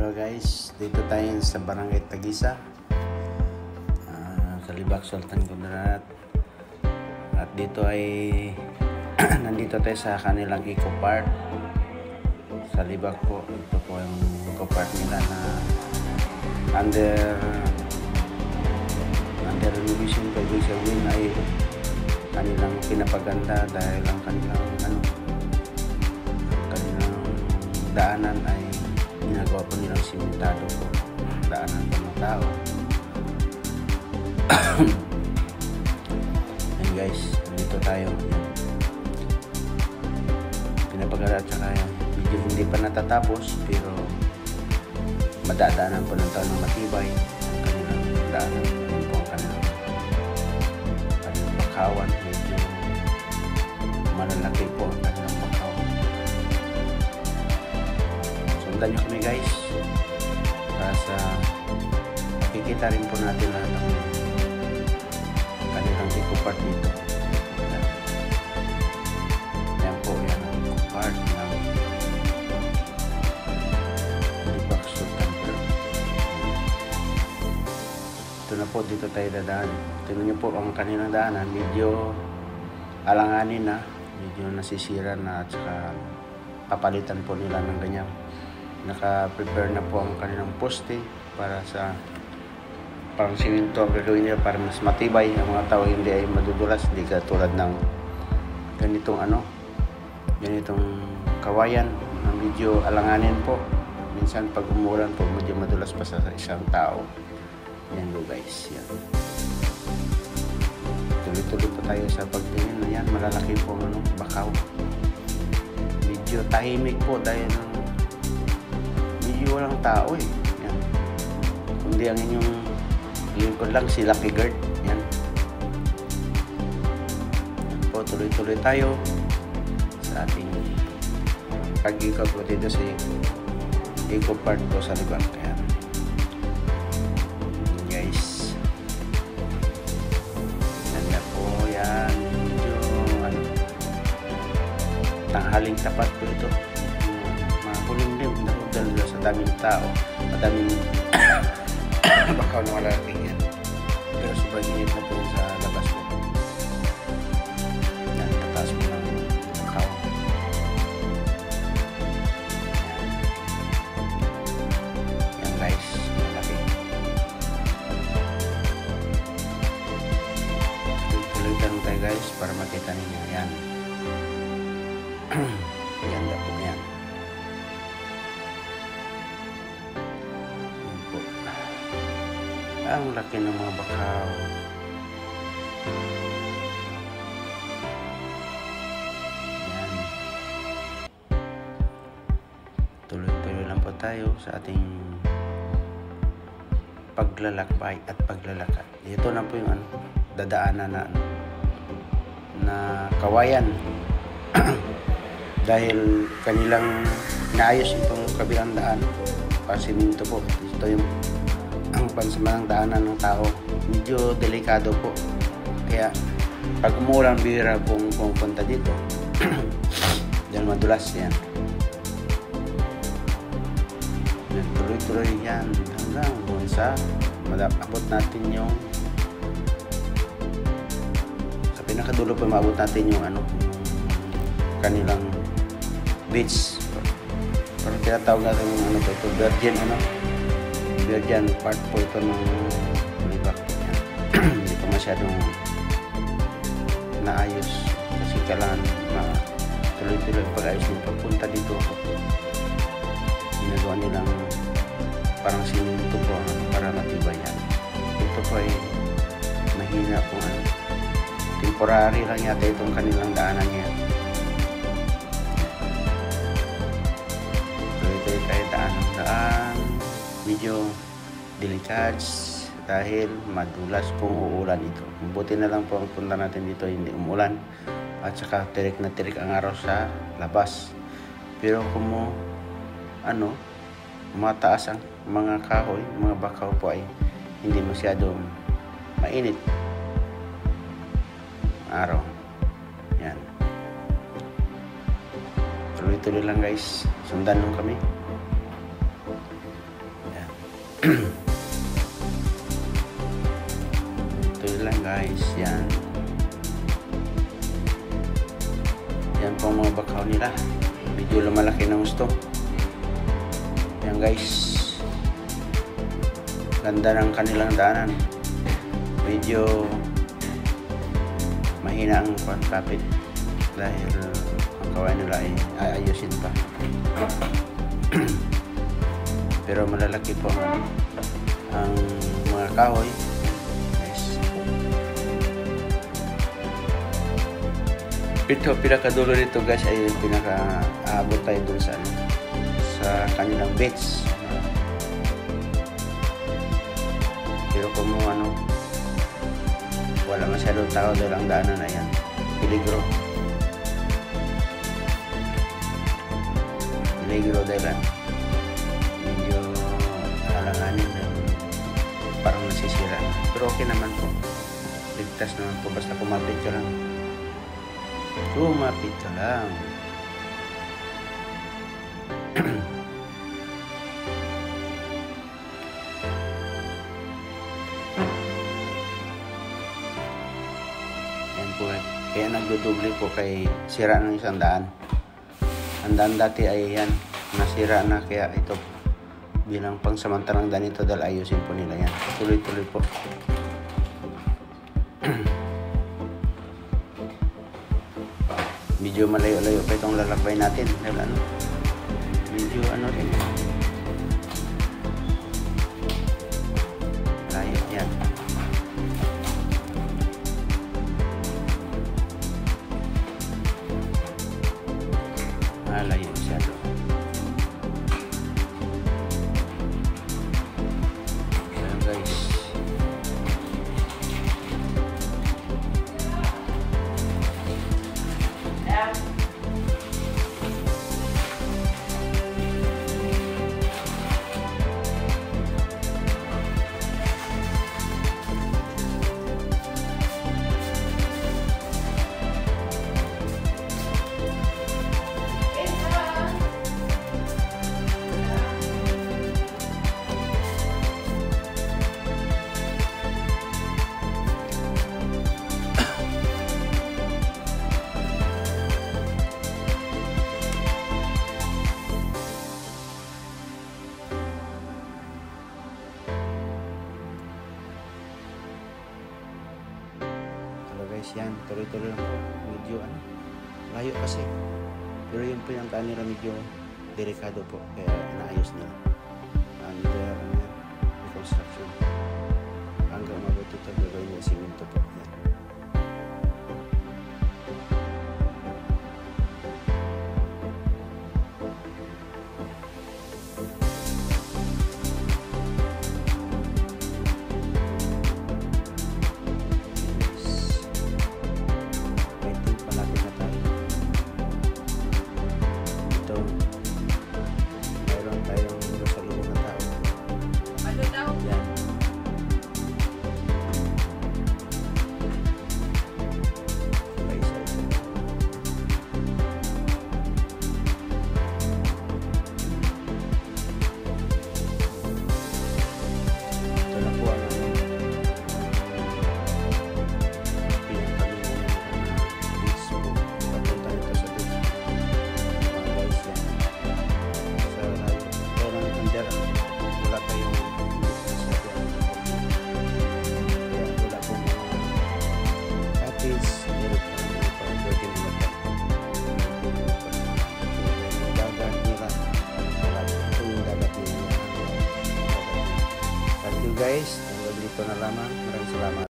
Hello guys, dito tayo sa Barangay Tagisa, Kalibak, Sultan Kudarat. At dito ay nandito tayo sa kanilang Eco Park sa Libak po. Ito po yung Eco Park nila na under renovation pa. Ibig sabihin ay kanilang pinapaganda dahil ang kanilang daanan ay ginagawa po nilang simentado po, daanan po ng tao. Ayan guys, dito tayo. Pinapaganda at saka medyo hindi pa natatapos pero madadaanan po ng tao ng matibay ang kanilang daanan. Ayan po ang kanilang bakawan. Medyo malalaki po ang kanilang bakawan. Sundan nyo kami guys para sa makikita rin po natin lahat ng kanilang Eco Park dito. Yan po, yan ang Eco Park ng Kalibak, Sultan. Ito na po, dito tayo dadaan. Tingnan nyo po ang kanilang daanan, medyo alanganin na, medyo nasisira na at saka papalitan po nila ng ganyan. Naka-prepare na po ang kanilang poste para sa parang simento ang gagawin nila para mas matibay ang mga tao, hindi ay madudulas, hindi katulad ng ganitong kawayan na medyo alanganin po. Minsan pag umulan po medyo madulas pa sa isang tao. Yan po guys, yan. Tuloy-tuloy po tayo sa pagtingin na yan. Malalaki po ang bakaw. Medyo tahimik po dahil walang tao eh. Yan. Kundi ang inyong lingkod lang si Lucky Guard. Yan. Yan po, tuloy-tuloy tayo sa ating pag-ikot po dito sa Eco Park po sa Libak. Yan. Guys. Ganda po yan. Medyo tanghaling tapat po ito. Makulimlim dahil sa daming tao, madaming bakaw na malaki yan. Pero sobrang init na po sa labas po. Yan, tataas po ng bakaw. Yan guys, malaki. Tuloy tanong tayo guys para makita ninyo. Yan. Ganda po yan. Ang laki ng mga bakaw. Yan. Tuloy-tuloy lang po tayo sa ating paglalakbay at paglalakad. Ito na po yung dadaanan na kawayan. Dahil kanilang naayos itong kabilang daan. Pasiminto po. Ito yung ang pansamanang daanan ng tao. Medyo delikado po. Kaya pag umulan, bihira pong pumunta dito. Dahil madulas yan. Tuloy-tuloy yan hanggang doon sa abot natin yung sa pinakadulo po maabot natin yung kanilang beach. Parang tinatawag natin yung ito, Virgin part po ito ng Libak. Hindi pa masyadong naayos kasi kailangan tuloy-tuloy pag-ayos ng pagpunta dito. Ginagawa nilang parang siminto po para matibay yan. Ito po ay mahina po temporary lang yata itong kanilang daanan niya. Tuloy-tuloy tayo daan medyo delikado dahil madulas pong uulan ito. Mabuti na lang po ang punta natin dito hindi umulan at saka tirik na tirik ang araw sa labas. Pero kung mataas ang mga kahoy, mga bakaw po ay hindi masyadong mainit araw. Yan. Tuloy-tuloy lang guys. Sundan lang kami. Ito lang guys, yan. Yan po ang mga bakaw nila. Medyo lumalaki ng gusto. Yan guys. Ganda ng kanilang daanan. Medyo mahina ang kapit dahil ang kawain nila ay ayusin pa. Pero malalaki po ang mga kahoy. Ito, pinakadulo nito guys ay pinaka-aabot tayo dun sa kanilang beds. Pero kung wala masyadong tao dahil ang daanan na yan, peligro dahil medyo alanganin dahil parang nasisira. Pero okay naman po, ligtas naman po basta kumapit ka lang. Kumapit ka lang. Yan po eh. Kaya nagdudoble po kay sira ng isang daan. Ang daan dati ay yan, nasira na, kaya ito bilang pangsamantalang daan ito dahil ayusin po nila yan. Tuloy-tuloy po. Medyo malayo-layo pa itong lalakbay natin dahil medyo rin layo yan. Layo masyado. Ayan guys, guys, yan, tuloy-tuloy lang po. Medyo layo kasi. Pero yun po yung kanila medyo delikado po. Kaya naayos nila. Under reconstruction. Hanggang mabot ito, gagawin yung simento po. Yan. Guys, hanggang dito na lamang. Maraming salamat.